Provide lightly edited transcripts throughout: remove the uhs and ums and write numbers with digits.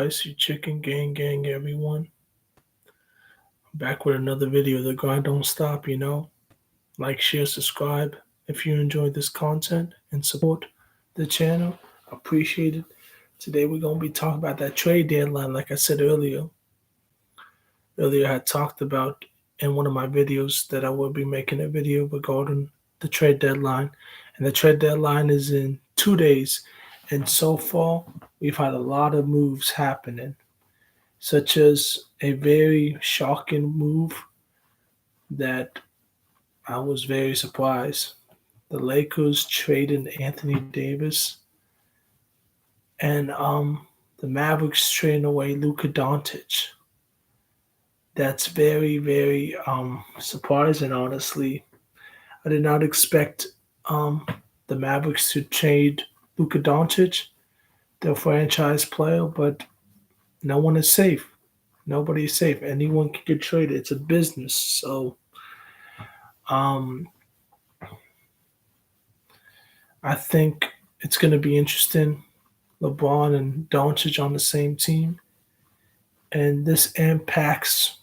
Spicy Chicken Gang everyone. I'm back with another video. The grind don't stop. Like, share, subscribe if you enjoy this content and support the channel. Appreciate it. Today we're gonna be talking about that trade deadline. Like I said earlier. Earlier I had talked about in one of my videos that I will be making a video regarding the trade deadline. And the trade deadline is in 2 days. And so far we've had a lot of moves happening, such as a very shocking move that I was very surprised. The Lakers traded Anthony Davis, and the Mavericks trading away Luka Doncic. That's very, very surprising, honestly. I did not expect um, the Mavericks to trade Luka Doncic, their franchise player, but no one is safe. Nobody is safe. Anyone can get traded. It's a business. So um, I think it's going to be interesting. LeBron and Doncic on the same team. And this impacts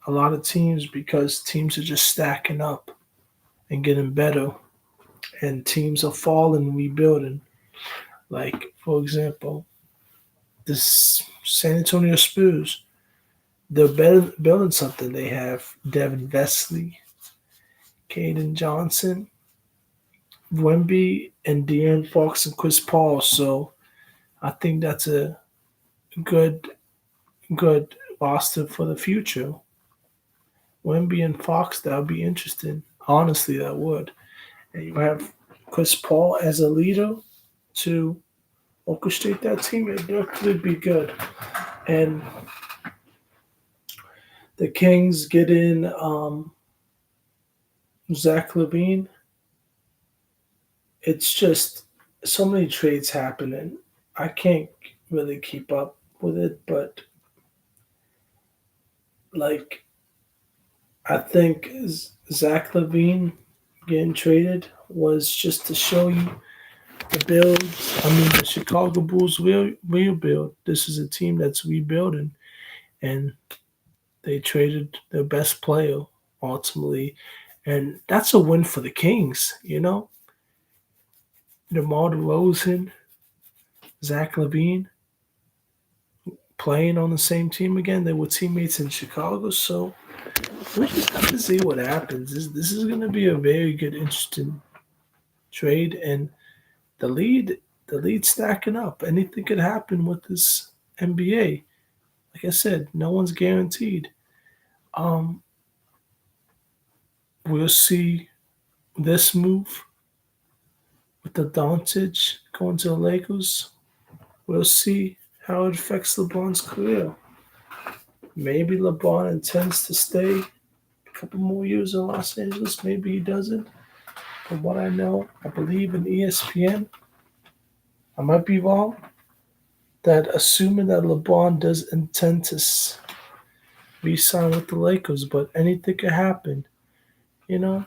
a lot of teams because teams are just stacking up and getting better. And teams are falling, rebuilding. Like, for example, this San Antonio Spurs, they're building something. They have Devin Vesely, Caden Johnson, Wemby, and De'Aaron Fox and Chris Paul. So I think that's a good good roster for the future. Wemby and Fox, that would be interesting. Honestly, that would. And you have Chris Paul as a leader to orchestrate that team. It definitely be good. And the Kings get in Zach Levine. It's just so many trades happening. I can't really keep up with it, but like I think Zach Levine getting traded was just to show you the build. I mean, the Chicago Bulls will rebuild. This is a team that's rebuilding, and they traded their best player ultimately, and that's a win for the Kings. DeMar DeRozan, Zach Levine playing on the same team again. They were teammates in Chicago, so we just have to see what happens. This is going to be a very good, interesting trade, and the lead the lead stacking up. Anything could happen with this NBA. Like I said, no one's guaranteed. Um, we'll see this move with the Doncic going to the Lakers. We'll see how it affects LeBron's career. Maybe LeBron intends to stay a couple more years in Los Angeles. Maybe he doesn't. From what I know, I believe in ESPN. I might be wrong. That assuming that LeBron does intend to re-sign with the Lakers, but anything could happen. You know,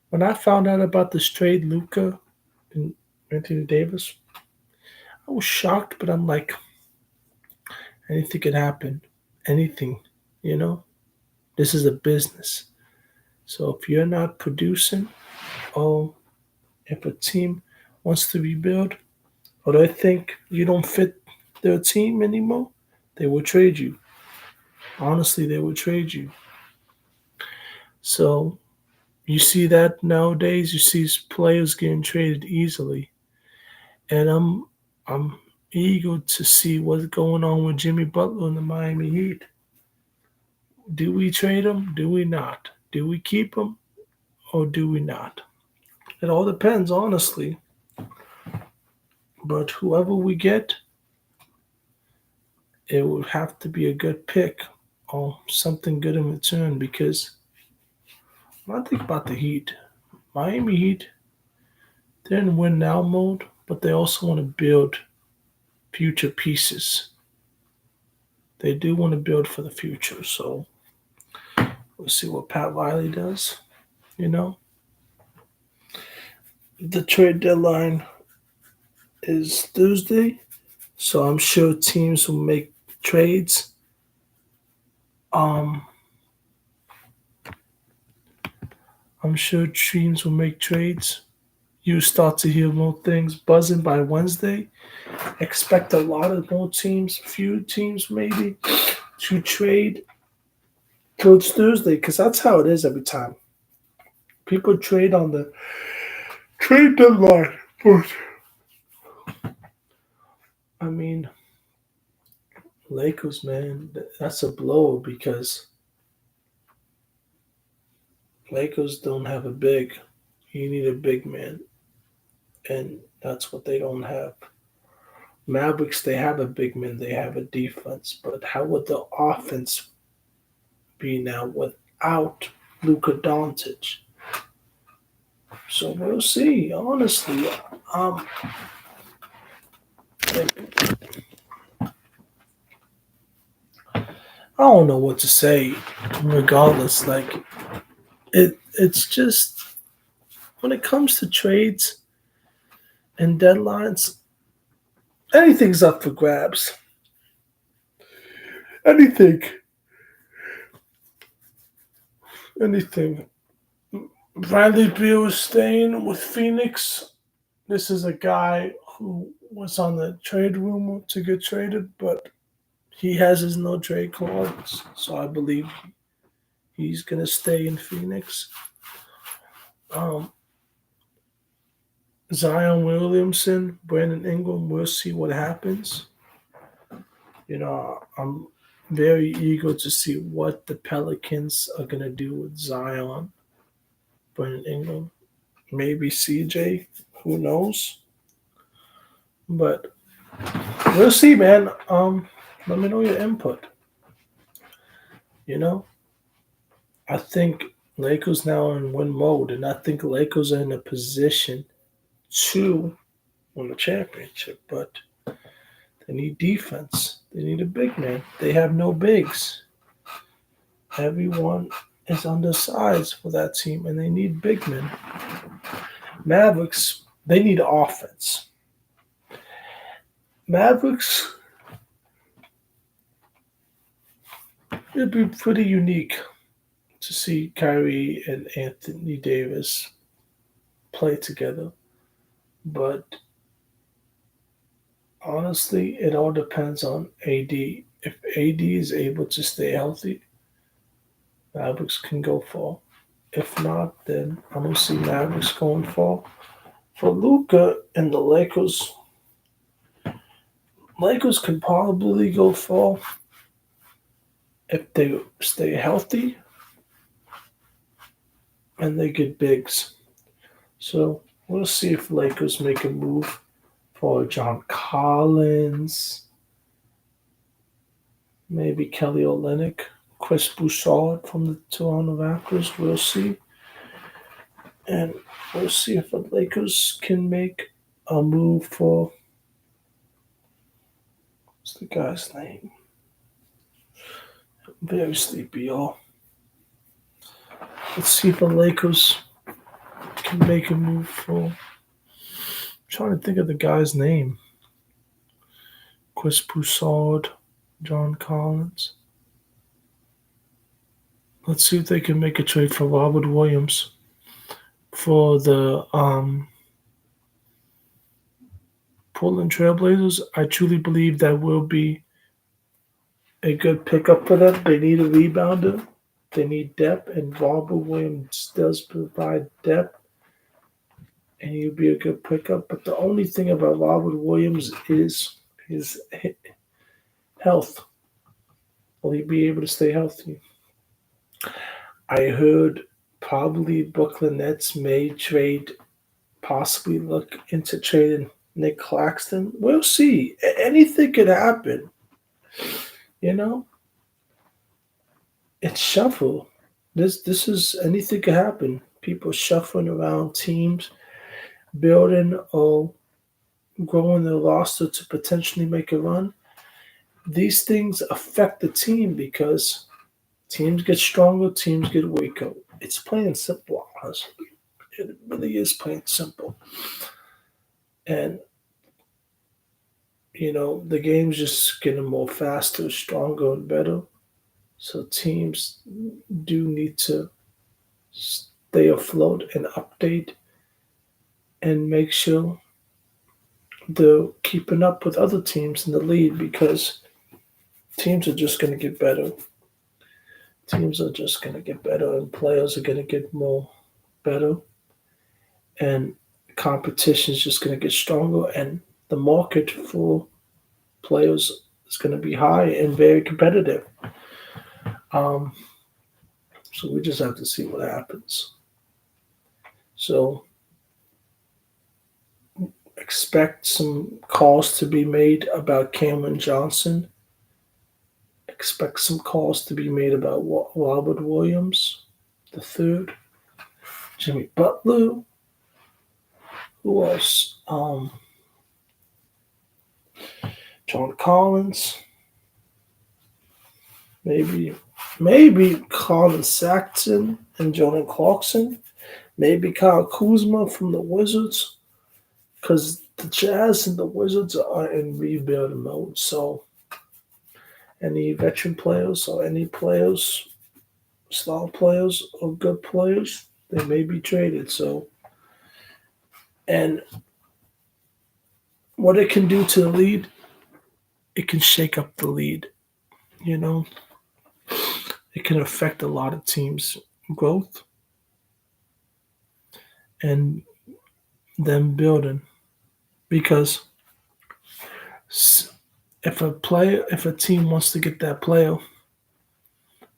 when I found out about this trade, Luca and Anthony Davis, I was shocked, but I'm like, anything could happen. Anything, you know. This is a business. So if you're not producing, or if a team wants to rebuild, or they think you don't fit their team anymore, they will trade you. Honestly, they will trade you. So you see that nowadays. You see players getting traded easily, and I'm eager to see what's going on with Jimmy Butler and the Miami Heat. Do we trade him? Do we not? Do we keep him or do we not? It all depends, honestly. But whoever we get, it would have to be a good pick or something good in return because when I think about the Heat, Miami Heat, they're in win now mode, but they also want to build future pieces. They do want to build for the future. So we'll see what Pat Riley does. You know, the trade deadline is Thursday, so I'm sure teams will make trades. Um, I'm sure teams will make trades. You start to hear more things buzzing by Wednesday. Expect a lot of more teams, few teams maybe, to trade towards Thursday because that's how it is every time. People trade on the trade deadline. But, I mean, Lakers, man, that's a blow because Lakers don't have a big. You need a big man, and that's what they don't have. Mavericks, they have a big man, they have a defense, but how would the offense be now without Luka Doncic? So we'll see. Honestly, um, I don't know what to say. Regardless, like it's just when it comes to trades and deadlines, anything's up for grabs. Anything, anything. Bradley Beal is staying with Phoenix. This is a guy who was on the trade rumor to get traded, but he has his no trade clause, so I believe he's gonna stay in Phoenix. Um, Zion Williamson, Brandon Ingram, we'll see what happens. I'm very eager to see what the Pelicans are gonna do with Zion, Brandon Ingram, maybe CJ, who knows? But we'll see, man. Let me know your input. You know, I think Lakers now are in win mode, and I think Lakers are in a position to win the championship. But they need defense. They need a big man. They have no bigs. Everyone is undersized for that team, and they need big men. Mavericks, they need offense. Mavericks, it'd be pretty unique to see Kyrie and Anthony Davis play together. But honestly, it all depends on AD. If AD is able to stay healthy, Mavericks can go far. If not, then I'm gonna see Mavericks going far. For Luca and the Lakers, Lakers can probably go far if they stay healthy and they get bigs. So we'll see if Lakers make a move for John Collins, maybe Kelly Olynyk, Chris Bouchard from the Toronto Raptors. We'll see. And we'll see if the Lakers can make a move for what's the guy's name? I'm very sleepy, y'all. Let's see if the Lakers can make a move for. I'm trying to think of the guy's name. Chris Broussard, John Collins. Let's see if they can make a trade for Robert Williams for the Portland Trailblazers. I truly believe that will be a good pickup for them. They need a rebounder. They need depth, and Robert Williams does provide depth, and he'll be a good pickup. But the only thing about Robert Williams is his health. Will he be able to stay healthy? I heard probably Brooklyn Nets may trade, possibly look into trading Nick Claxton. We'll see. Anything could happen. You know, it's shuffle. This is anything could happen. People shuffling around teams, building or growing their roster to potentially make a run. These things affect the team because teams get stronger, teams get weaker. It's plain and simple, honestly. It really is plain and simple. And The game's just getting more faster, stronger, and better. So teams do need to stay afloat and update and make sure they're keeping up with other teams in the league because teams are just going to get better. Teams are just going to get better, and players are going to get more better, and competition is just going to get stronger, and the market for players is going to be high and very competitive. Um, so we just have to see what happens. So expect some calls to be made about Cameron Johnson. Expect some calls to be made about Robert Williams, the third, Jimmy Butler. Who else? John Collins. Maybe Colin Saxton and Jordan Clarkson. Maybe Kyle Kuzma from the Wizards. Because the Jazz and the Wizards are in rebuild mode. So any veteran players or any players, star players or good players, they may be traded. So, and what it can do to the lead, it can shake up the lead. You know, it can affect a lot of teams' growth and them building because if a team wants to get that player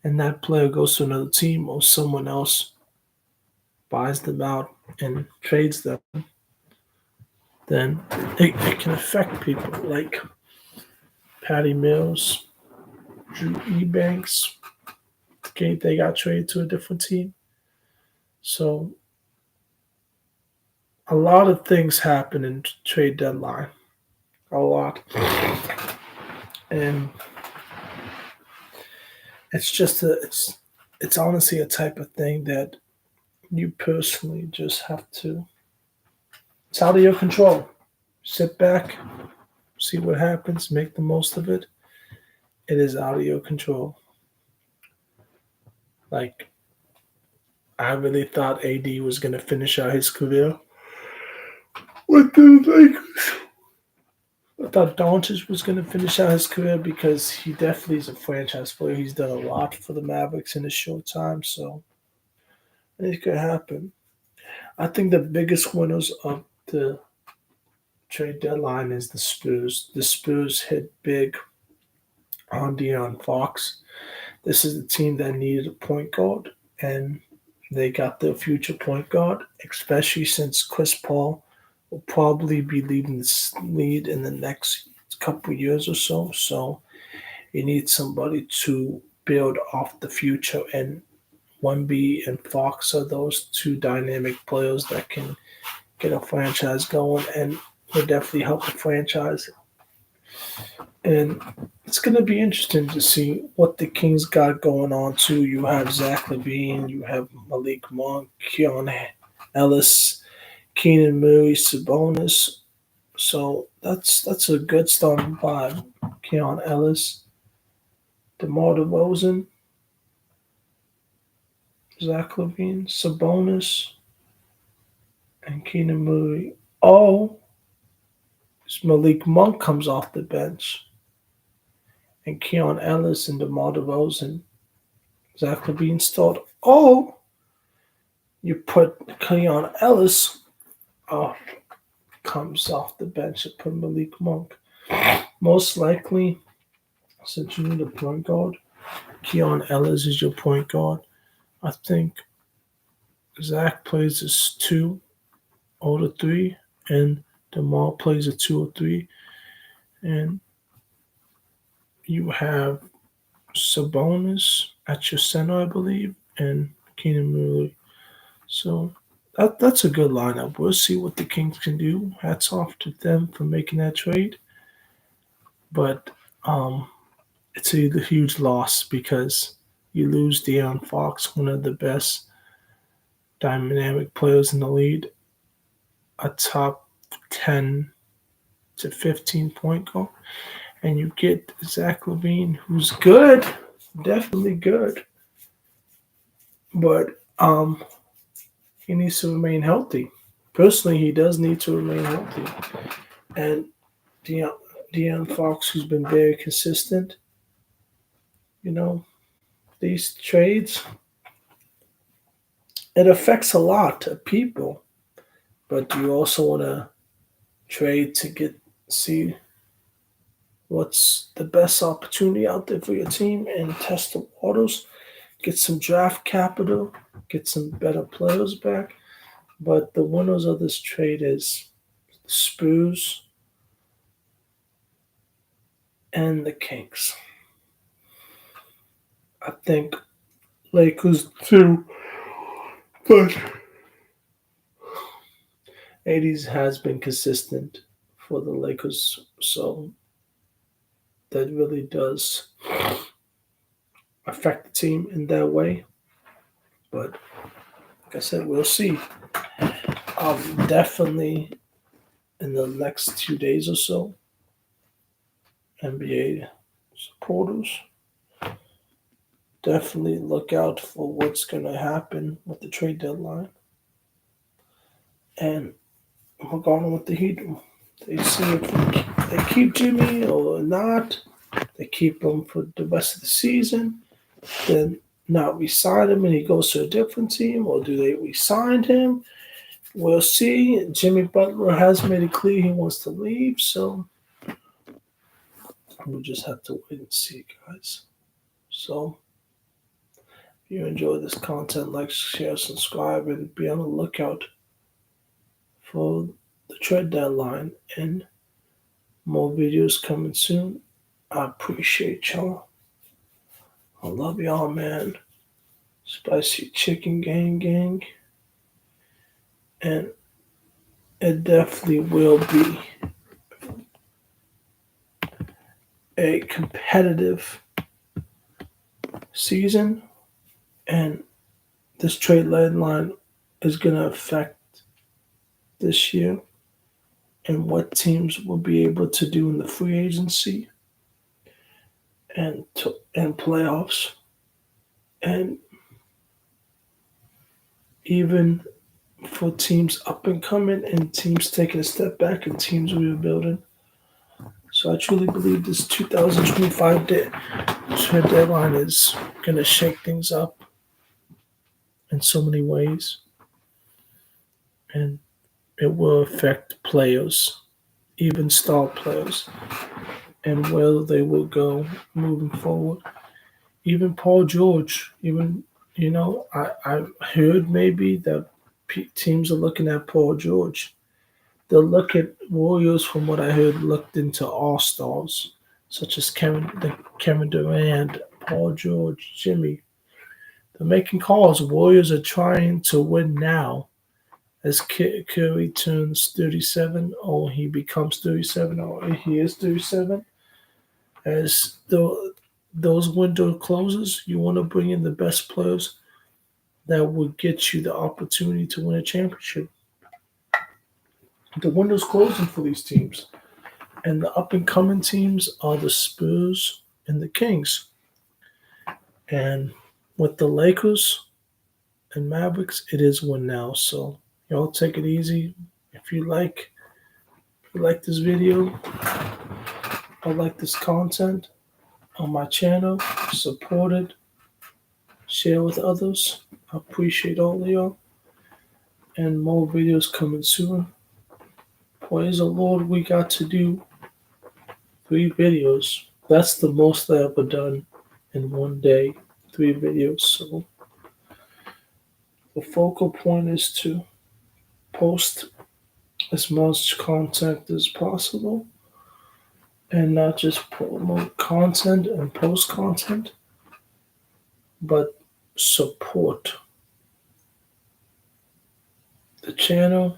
and that player goes to another team or someone else buys them out and trades them, then it can affect people like Patty Mills, Drew Ebanks. Okay, they got traded to a different team. So a lot of things happen in trade deadline. A lot. And it's honestly a type of thing that you personally just have to, it's out of your control. Sit back, see what happens, make the most of it. It is out of your control. Like I really thought AD was gonna finish out his career with the Lakers. I thought Doncic was gonna finish out his career because he definitely is a franchise player. He's done a lot for the Mavericks in a short time, so it could happen. I think the biggest winners of the trade deadline is the Spurs. The Spurs hit big on De'Aaron Fox. This is the team that needed a point guard, and they got their future point guard, especially since Chris Paul will probably be leading this lead in the next couple of years or so. So you need somebody to build off the future, and Wemby and Fox are those two dynamic players that can get a franchise going and will definitely help the franchise. And it's going to be interesting to see what the Kings got going on too. You have Zach Levine, you have Malik Monk, Keon Ellis, Keenan Murray, Sabonis. So that's a good starting five. Keon Ellis, DeMar DeRozan, Zach Levine, Sabonis, and Keenan Murray. Oh, Malik Monk comes off the bench, and Keon Ellis and DeMar DeRozan. Zach Levine start. Oh, you put Keon Ellis off, comes off the bench and put Malik Monk. Most likely, since you need a point guard, Keon Ellis is your point guard. I think Zach plays as two or the three, and DeMar plays a two or three, and you have Sabonis at your center, I believe, and Keenan Murray. So that's a good lineup. We'll see what the Kings can do. Hats off to them for making that trade, but um, it's a huge loss because you lose De'Aaron Fox, one of the best dynamic players in the league, a top 10 to 15-point guard, and you get Zach LaVine, who's good, definitely good, but he needs to remain healthy. Personally, he does need to remain healthy, and De'Aaron Fox, who's been very consistent. You know, these trades, it affects a lot of people, but you also want to trade to see what's the best opportunity out there for your team and test the waters, get some draft capital, get some better players back. But the winners of this trade is the Spurs and the Kings. I think Lakers too, but 80s has been consistent for the Lakers, so that really does affect the team in that way. But like I said, we'll see. Definitely in the next 2 days or so, NBA supporters, definitely look out for what's going to happen with the trade deadline. And we're going with the Heat. They see if they keep Jimmy or not. They keep him for the rest of the season. Then not resign him and he goes to a different team, or do they resign him? We'll see. Jimmy Butler has made it clear he wants to leave, so we'll just have to wait and see, guys. So, if you enjoy this content, like, share, subscribe, and be on the lookout for the trade deadline and more videos coming soon. I appreciate y'all. I love y'all, man. Spicy chicken gang. And it definitely will be a competitive season. And this trade deadline is going to affect this year and what teams will be able to do in the free agency and playoffs, and even for teams up and coming and teams taking a step back and teams rebuilding. So I truly believe this 2025 trade deadline is going to shake things up in so many ways, and it will affect players, even star players, and where they will go moving forward. Even Paul George, I heard maybe that teams are looking at Paul George. They'll look at Warriors, from what I heard, looked into all-stars, such as Kevin Durant, Paul George, Jimmy. They're making calls. Warriors are trying to win now as Curry turns 37, or he becomes 37, or he is 37. As those window closes, you want to bring in the best players that will get you the opportunity to win a championship. The window's closing for these teams, and the up-and-coming teams are the Spurs and the Kings. And with the Lakers and Mavericks, it is win now. So y'all take it easy. If you like this video or like this content on my channel, support it, share with others. I appreciate all of y'all. And more videos coming soon. Praise the Lord, we got to do 3 videos. That's the most I ever done in one day, 3 videos. So the focal point is to post as much content as possible and not just promote content and post content, but support the channel,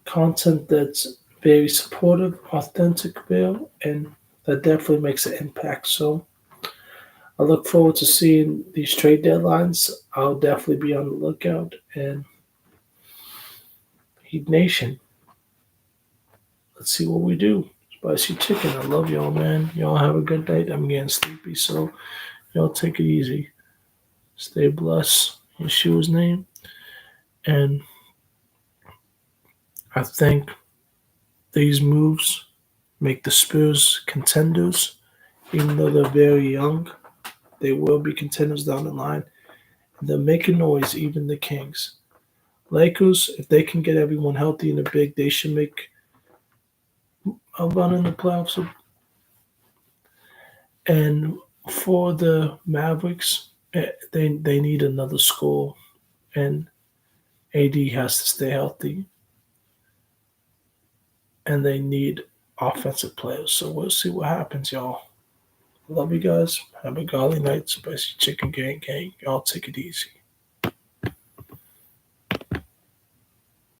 content that's very supportive, authentic, real, and that definitely makes an impact. So I look forward to seeing these trade deadlines. I'll definitely be on the lookout. And Heat Nation, let's see what we do. Spicy chicken. I love y'all, man. Y'all have a good night. I'm getting sleepy, so y'all take it easy. Stay blessed. In Yeshua's name. And I think these moves make the Spurs contenders, even though they're very young. They will be contenders down the line. They're making noise, even the Kings. Lakers, if they can get everyone healthy in the big, they should make a run in the playoffs. And for the Mavericks, they need another score, and AD has to stay healthy, and they need offensive players. So we'll see what happens, y'all. Love you guys. Have a golly night. Spicy chicken gang gang. Y'all take it easy.